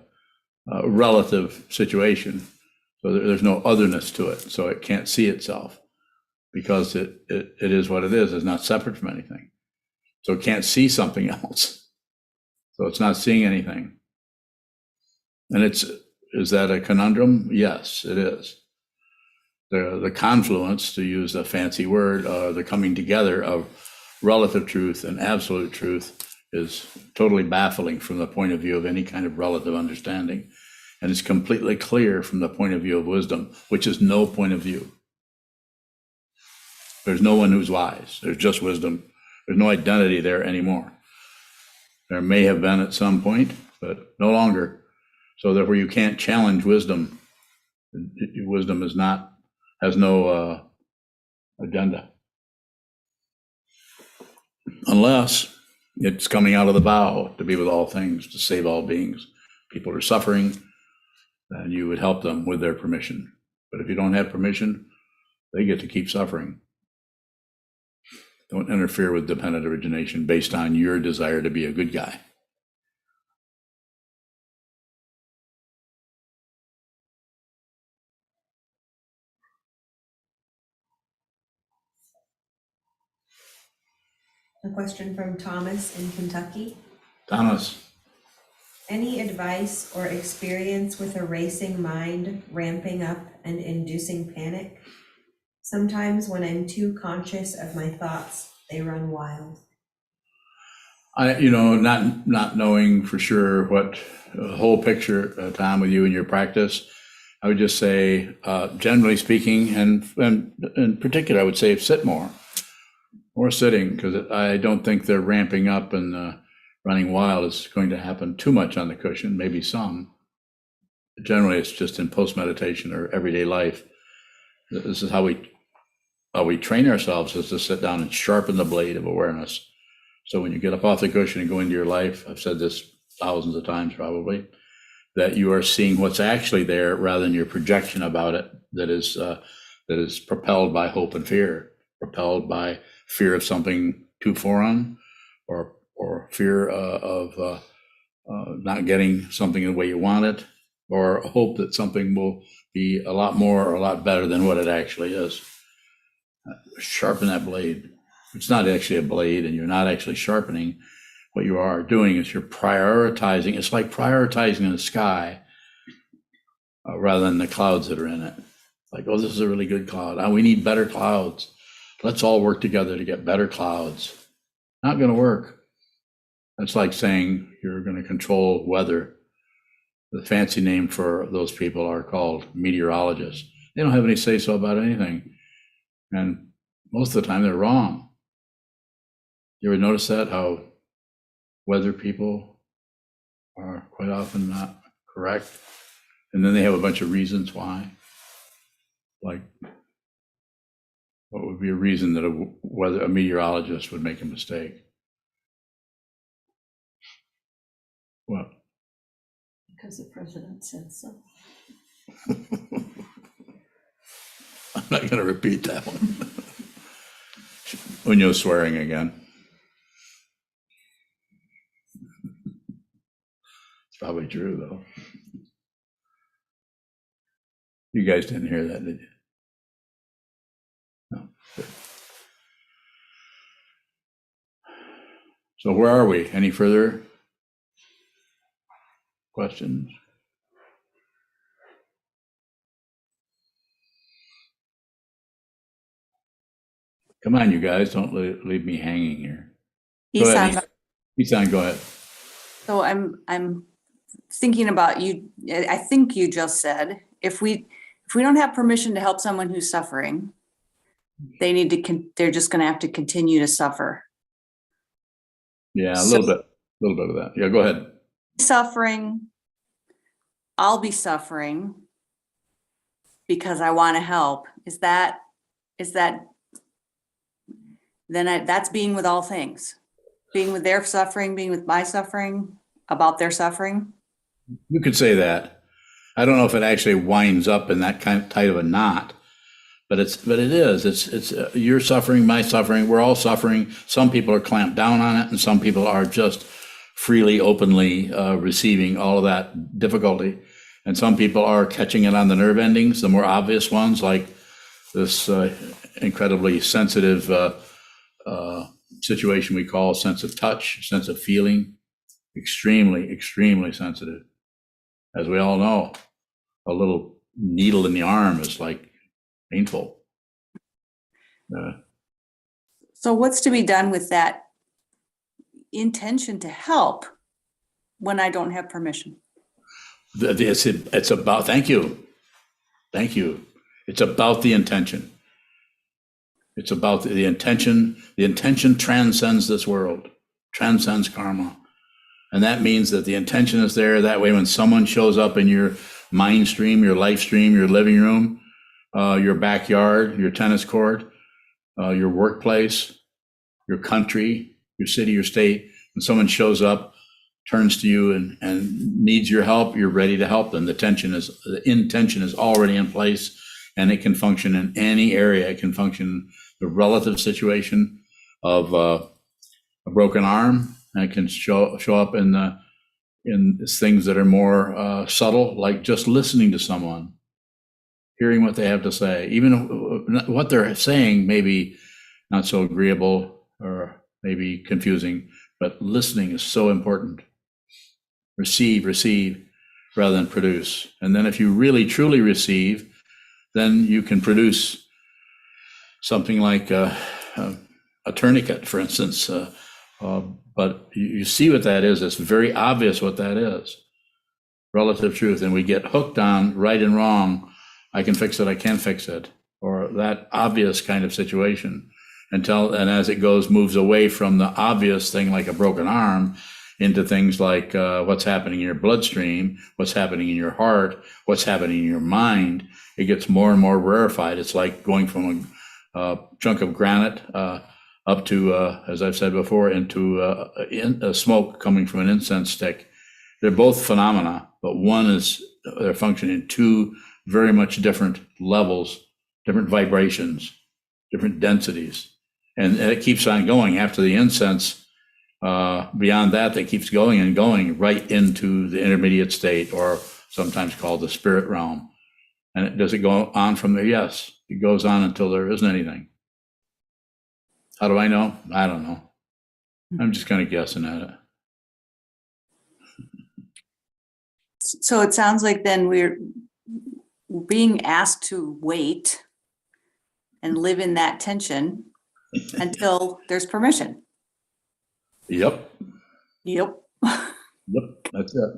relative situation. So there's no otherness to it. So it can't see itself because it is what it is. It's not separate from anything. So it can't see something else. So it's not seeing anything. And is that a conundrum? Yes, it is. The confluence, to use a fancy word, the coming together of relative truth and absolute truth is totally baffling from the point of view of any kind of relative understanding. And it's completely clear from the point of view of wisdom, which is no point of view. There's no one who's wise. There's just wisdom. There's no identity there anymore. There may have been at some point, but no longer. So therefore you can't challenge wisdom. Wisdom has no agenda. Unless it's coming out of the vow to be with all things, to save all beings. People are suffering, then you would help them with their permission. But if you don't have permission, they get to keep suffering. Don't interfere with dependent origination based on your desire to be a good guy. A question from Thomas in Kentucky. Thomas, Any advice or experience with a racing mind ramping up and inducing panic? Sometimes when I'm too conscious of my thoughts, they run wild. not knowing for sure what the whole picture, Tom, with you and your practice, I would just say, generally speaking, and in particular, I would say sit more sitting, because I don't think they're ramping up and running wild is going to happen too much on the cushion, maybe some. Generally, it's just in post-meditation or everyday life. This is how we train ourselves, is to sit down and sharpen the blade of awareness. So when you get up off the cushion and go into your life, I've said this thousands of times probably, that you are seeing what's actually there rather than your projection about it that is propelled by hope and fear, propelled by fear of something too foreign, or fear of not getting something the way you want it, or hope that something will be a lot more or a lot better than what it actually is. Sharpen that blade. It's not actually a blade, and you're not actually sharpening. What you are doing is you're prioritizing. It's like prioritizing the sky rather than the clouds that are in it. Like, oh, this is a really good cloud. We need better clouds. Let's all work together to get better clouds. Not going to work. That's like saying you're going to control weather. The fancy name for those people are called meteorologists. They don't have any say-so about anything. And most of the time they're wrong. You ever notice that, how weather people are quite often not correct? And then they have a bunch of reasons why. Like, what would be a reason that a meteorologist would make a mistake? What? Because the president said so. I'm not going to repeat that one. Unyo's swearing again. It's probably true, though. You guys didn't hear that, did you? No. Good. So where are we? Any further questions? Come on, you guys, don't leave me hanging here. Go ahead. Isan, go ahead. So I'm thinking about you. I think you just said if we don't have permission to help someone who's suffering, they're just going to have to continue to suffer. Yeah, a little bit of that. Yeah, go ahead. Suffering. I'll be suffering because I want to help. Is that then that's being with all things, being with their suffering, being with my suffering, about their suffering. You could say that. I don't know if it actually winds up in that kind of tight of a knot, but it is. It's your suffering, my suffering. We're all suffering. Some people are clamped down on it, and some people are just freely, openly receiving all of that difficulty. And some people are catching it on the nerve endings, the more obvious ones, like this incredibly sensitive situation we call sense of touch, sense of feeling. Extremely, extremely sensitive. As we all know, a little needle in the arm is like painful. So what's to be done with that intention to help when I don't have permission? It's about, thank you. It's about the intention. It's about the intention. The intention transcends this world, transcends karma. And that means that the intention is there. That way, when someone shows up in your mind stream, your life stream, your living room, your backyard, your tennis court, your workplace, your country, your city, your state, when someone shows up, turns to you and needs your help, you're ready to help them. The intention is already in place, and it can function in any area. It can function in the relative situation of a broken arm, and it can show up in things that are more subtle, like just listening to someone, hearing what they have to say. Even what they're saying may be not so agreeable or maybe confusing, but listening is so important. Receive rather than produce. And then if you really truly receive, then you can produce something like a tourniquet, for instance. But you see what that is. It's very obvious what that is. Relative truth. And we get hooked on right and wrong. I can fix it, I can't fix it. Or that obvious kind of situation. And as it moves away from the obvious thing like a broken arm into things like what's happening in your bloodstream, what's happening in your heart, what's happening in your mind, it gets more and more rarefied. It's like going from a chunk of granite up to, as I've said before, into smoke coming from an incense stick. They're both phenomena, but they're functioning in two very much different levels, different vibrations, different densities. And it keeps on going after the incense. Beyond that keeps going and going right into the intermediate state, or sometimes called the spirit realm. And does it go on from there? Yes, it goes on until there isn't anything. How do I know? I don't know. I'm just kind of guessing at it. So it sounds like then we're being asked to wait and live in that tension until there's permission. Yep. Yep. Yep, that's it.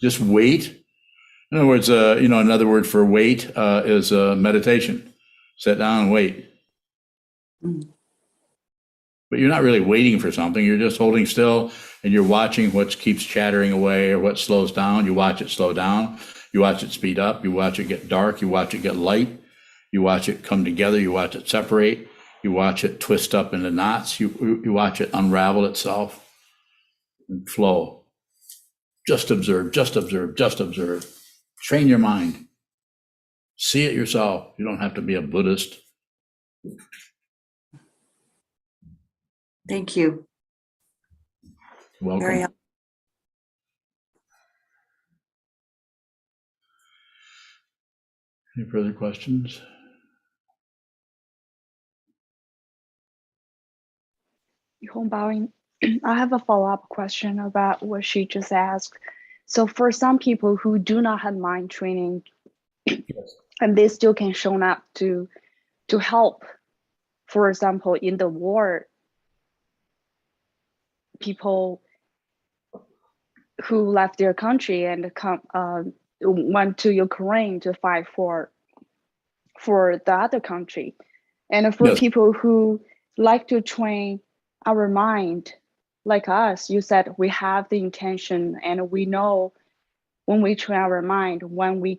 Just wait. In other words, another word for wait is meditation. Sit down and wait. Mm. But you're not really waiting for something. You're just holding still and you're watching what keeps chattering away or what slows down. You watch it slow down. You watch it speed up. You watch it get dark. You watch it get light. You watch it come together. You watch it separate. You watch it twist up into knots. You watch it unravel itself and flow. Just observe, just observe, just observe. Train your mind. See it yourself. You don't have to be a Buddhist. Thank you. Welcome. Very helpful. Any further questions? Bowing. I have a follow-up question about what she just asked. So for some people who do not have mind training, and they still can show up to help, for example, in the war, people who left their country and went to Ukraine to fight for the other country. And for Yes. people who like to train our mind, like us, you said we have the intention and we know when we train our mind, when we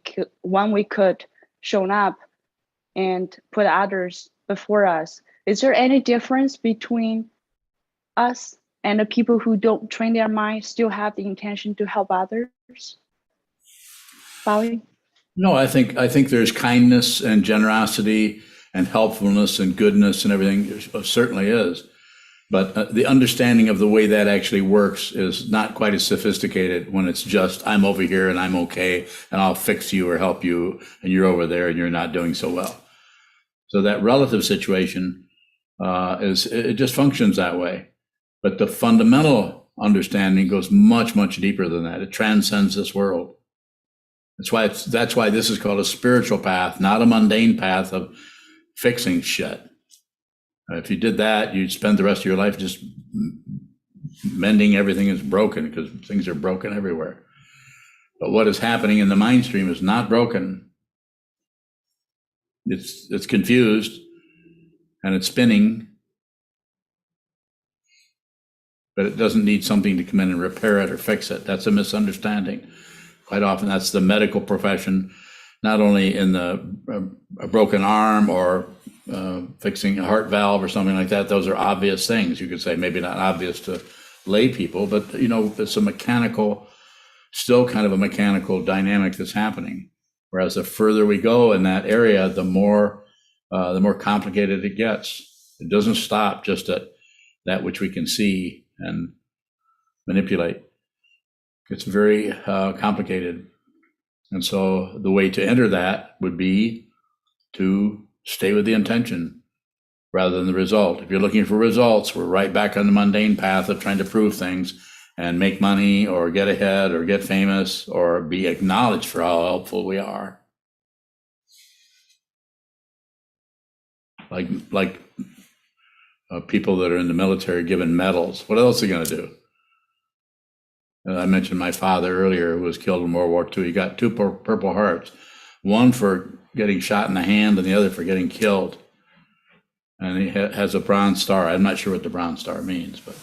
could show up and put others before us. Is there any difference between us and the people who don't train their mind still have the intention to help others? Bowie? No, I think there's kindness and generosity and helpfulness and goodness and everything. There certainly is. But the understanding of the way that actually works is not quite as sophisticated when it's just, I'm over here and I'm okay and I'll fix you or help you and you're over there and you're not doing so well. So that relative situation it just functions that way. But the fundamental understanding goes much, much deeper than that. It transcends this world. That's why this is called a spiritual path, not a mundane path of fixing shit. If you did that, you'd spend the rest of your life just mending everything that's broken, because things are broken everywhere. But what is happening in the mind stream is not broken. It's confused and it's spinning, but it doesn't need something to come in and repair it or fix it. That's a misunderstanding. Quite often that's the medical profession, not only in a broken arm or fixing a heart valve or something like that. Those are obvious things. You could say maybe not obvious to lay people, but it's a mechanical, still kind of a mechanical dynamic that's happening. Whereas the further we go in that area, the more complicated it gets. It doesn't stop just at that which we can see and manipulate. It's very complicated. And so the way to enter that would be to stay with the intention rather than the result. If you're looking for results, we're right back on the mundane path of trying to prove things and make money or get ahead or get famous or be acknowledged for how helpful we are. Like people that are in the military given medals. What else are they going to do? I mentioned my father earlier, who was killed in World War II. He got 2 Purple Hearts, one for getting shot in the hand and the other for getting killed. And he has a Bronze Star. I'm not sure what the Bronze Star means, but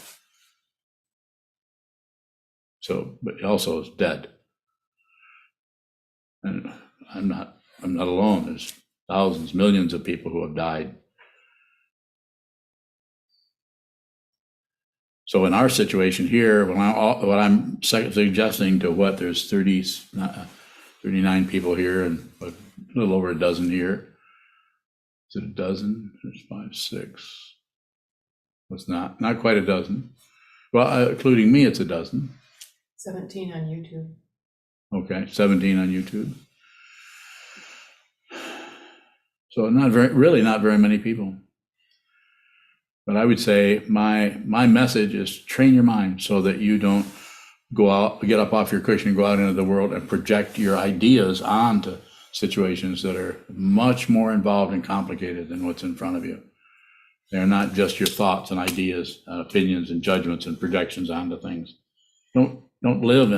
he also is dead. And I'm not alone. There's thousands, millions of people who have died. So in our situation here, what I'm suggesting to there's 39 people here and a little over a dozen here. Is it a dozen? There's 5, 6. It's not quite a dozen. Well, including me, it's a dozen. 17 on YouTube. Okay, 17 on YouTube. So not very many people. But I would say my message is train your mind so that you don't go out, get up off your cushion and go out into the world and project your ideas onto situations that are much more involved and complicated than what's in front of you. They're not just your thoughts and ideas, opinions and judgments and projections onto things. Don't live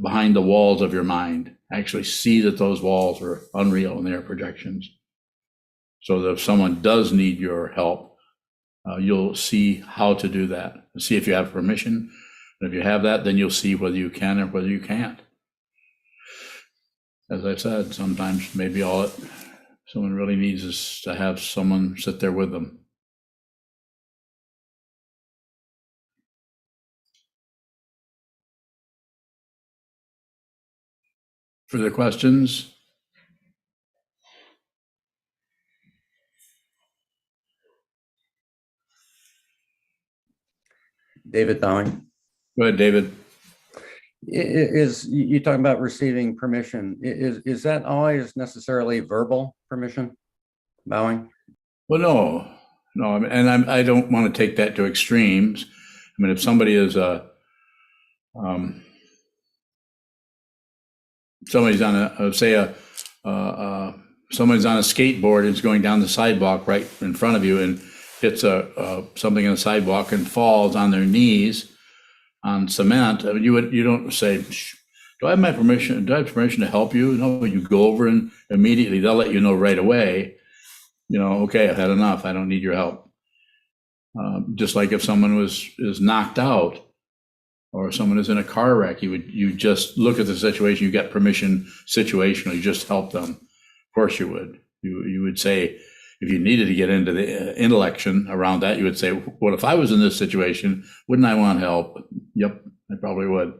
behind the walls of your mind. Actually see that those walls are unreal and they're projections. So that if someone does need your help, you'll see how to do that. See if you have permission. And if you have that, then you'll see whether you can or whether you can't. As I said, sometimes maybe all someone really needs is to have someone sit there with them. Further questions? David Bowing. Go ahead, David. Is you talking about receiving permission? Is that always necessarily verbal permission? Bowing. Well, no. I don't want to take that to extremes. I mean, if somebody is somebody's on somebody's on a skateboard and is going down the sidewalk right in front of you and hits something on the sidewalk and falls on their knees on cement, you don't say, do I have my permission? Do I have permission to help you? No, you go over and immediately they'll let you know right away, okay, I've had enough. I don't need your help. Just like if someone is knocked out or someone is in a car wreck, you just look at the situation, you get permission situationally, just help them. Of course you would. You would say, if you needed to get into the intellection around that, you would say, well, if I was in this situation, wouldn't I want help? Yep, I probably would.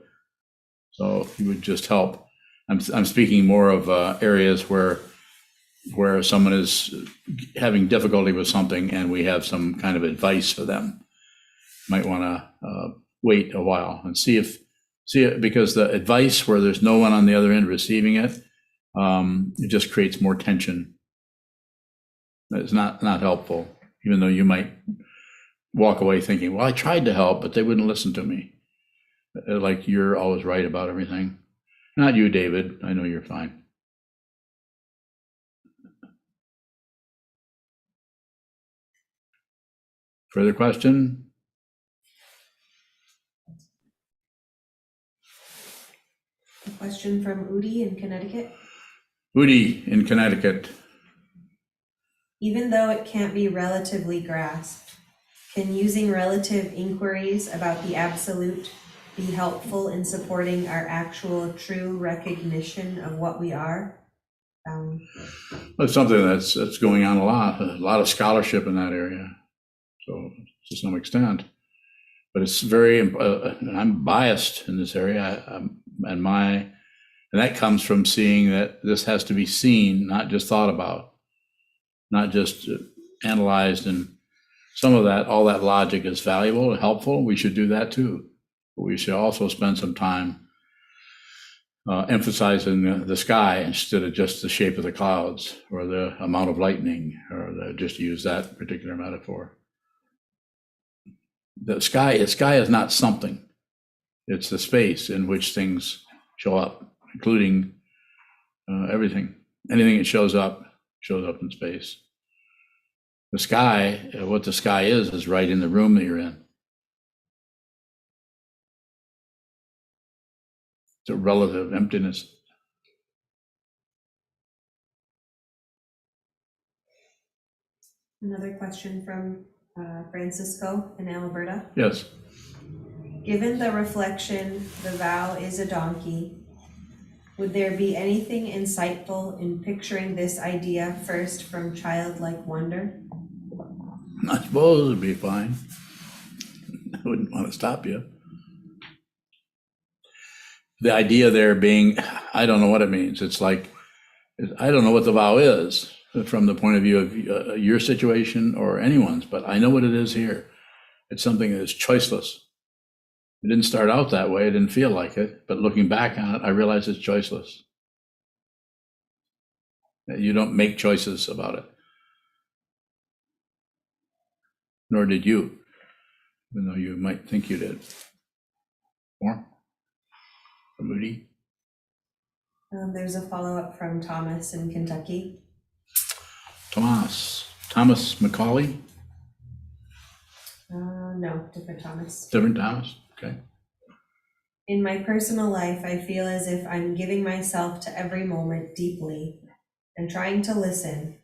So you would just help. I'm speaking more of areas where someone is having difficulty with something and we have some kind of advice for them. Might want to wait a while and see it, because the advice where there's no one on the other end receiving it, it just creates more tension. It's not helpful, even though you might walk away thinking, well, I tried to help, but they wouldn't listen to me. Like you're always right about everything. Not you, David. I know you're fine. Further question? A question from Udi in Connecticut. Udi in Connecticut. Even though it can't be relatively grasped, can using relative inquiries about the absolute be helpful in supporting our actual true recognition of what we are? It's something that's going on a lot of scholarship in that area. So to some extent, but it's very, I'm biased in this area, and that comes from seeing that this has to be seen, not just thought about, not just analyzed and some of that, all that logic is valuable and helpful. We should do that too. But we should also spend some time emphasizing the sky instead of just the shape of the clouds or the amount of lightning, or just to use that particular metaphor. The sky is not something. It's the space in which things show up, including everything. Anything that shows up in space. The sky, what the sky is right in the room that you're in. It's a relative emptiness. Another question from Francisco in Alberta. Yes. Given the reflection, the vow is a donkey, would there be anything insightful in picturing this idea first from childlike wonder? I suppose it'd be fine. I wouldn't want to stop you. The idea there being, I don't know what it means. It's like, I don't know what the vow is from the point of view of your situation or anyone's, but I know what it is here. It's something that is choiceless. It didn't start out that way. It didn't feel like it, but looking back on it, I realize it's choiceless. You don't make choices about it. Nor did you, even though you might think you did. More? Moody? There's a follow-up from Thomas in Kentucky. Thomas McCauley? No, different Thomas. Different Thomas? Okay. In my personal life, I feel as if I'm giving myself to every moment deeply and trying to listen,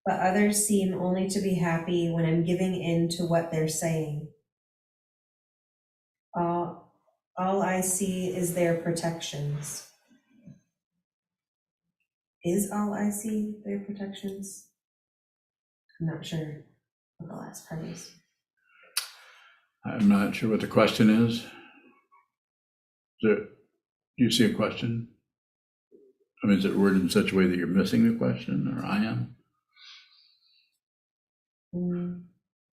but others seem only to be happy when I'm giving in to what they're saying. All I see is their protections. Is all I see their protections? I'm not sure what the last part is. I'm not sure what the question is. Do you see a question? I mean, is it worded in such a way that you're missing the question, or I am? I'm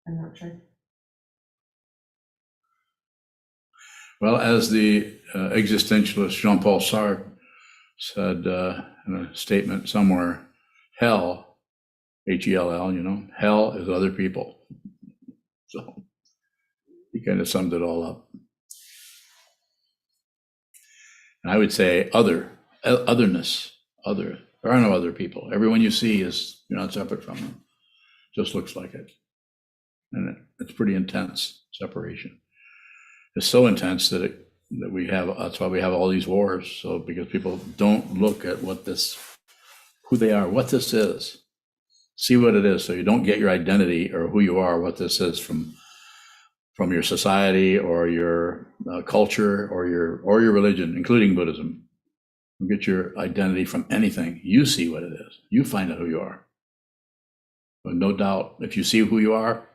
not sure. Well, as the existentialist Jean-Paul Sartre said in a statement somewhere, hell, Hell, hell is other people. So he kind of summed it all up. And I would say otherness, other. There are no other people. Everyone you see you're not separate from them. Just looks like it. And it's pretty intense separation. It's so intense that that's why we have all these wars. So because people don't look at who they are, what this is, see what it is. So you don't get your identity or who you are, what this is from your society or your culture or your religion, including Buddhism. You get your identity from anything. You see what it is. You find out who you are. But no doubt, if you see who you are,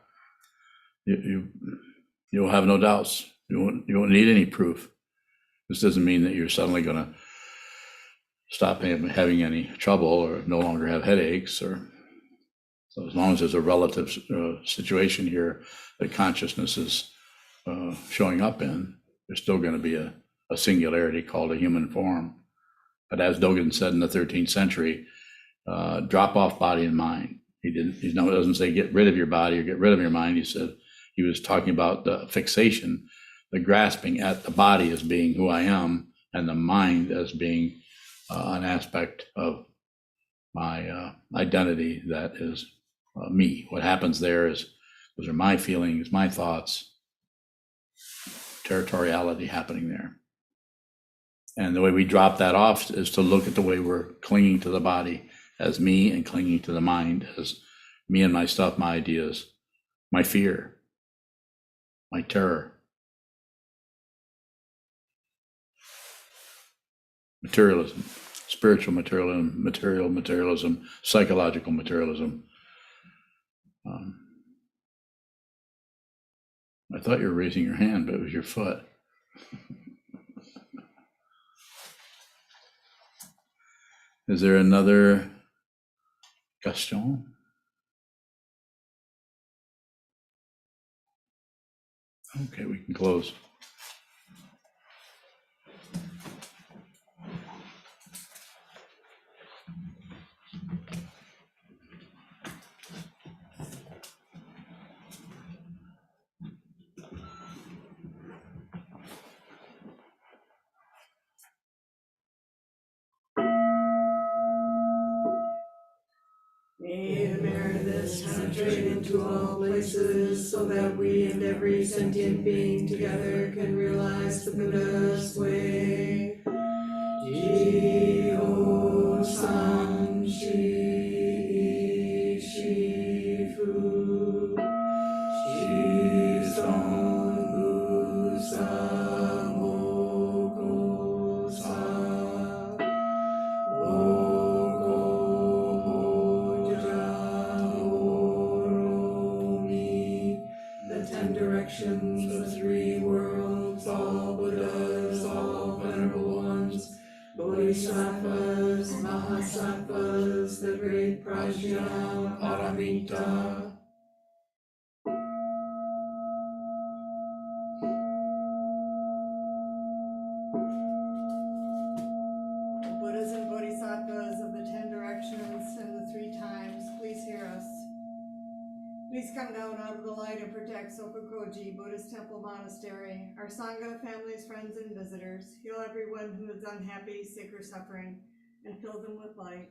you'll have no doubts. You won't need any proof. This doesn't mean that you're suddenly going to stop having any trouble or no longer have headaches. So as long as there's a relative situation here that consciousness is showing up in, there's still going to be a singularity called a human form. But as Dogen said in the 13th century, drop off body and mind. He doesn't say get rid of your body or get rid of your mind. He said he was talking about the fixation, the grasping at the body as being who I am, and the mind as being an aspect of my identity that is me. What happens there is those are my feelings, my thoughts, territoriality happening there. And the way we drop that off is to look at the way we're clinging to the body as me and clinging to the mind as me and my stuff, my ideas, my fear, my terror. Materialism, spiritual materialism, material materialism, psychological materialism. I thought you were raising your hand, but it was your foot. Is there another question? Okay, we can close. May the merit of this penetrate into all places, so that we and every sentient being together can realize the Buddha's way. Ji-ho san shi shi-fu, shi-son bu-sa mo-ko-sa. The 10 directions, the 3 worlds, all Buddhas, all venerable ones, Bodhisattvas, Mahasattvas, the great Prajna Paramita. Buddhas and Bodhisattvas of the 10 directions and the 3 times, please hear us. Please come down out of the light and protect Sokokoji Buddhist Temple Monastery, our Sangha, families, friends, and visitors. Heal everyone who is unhappy, sick, or suffering, and fill them with light.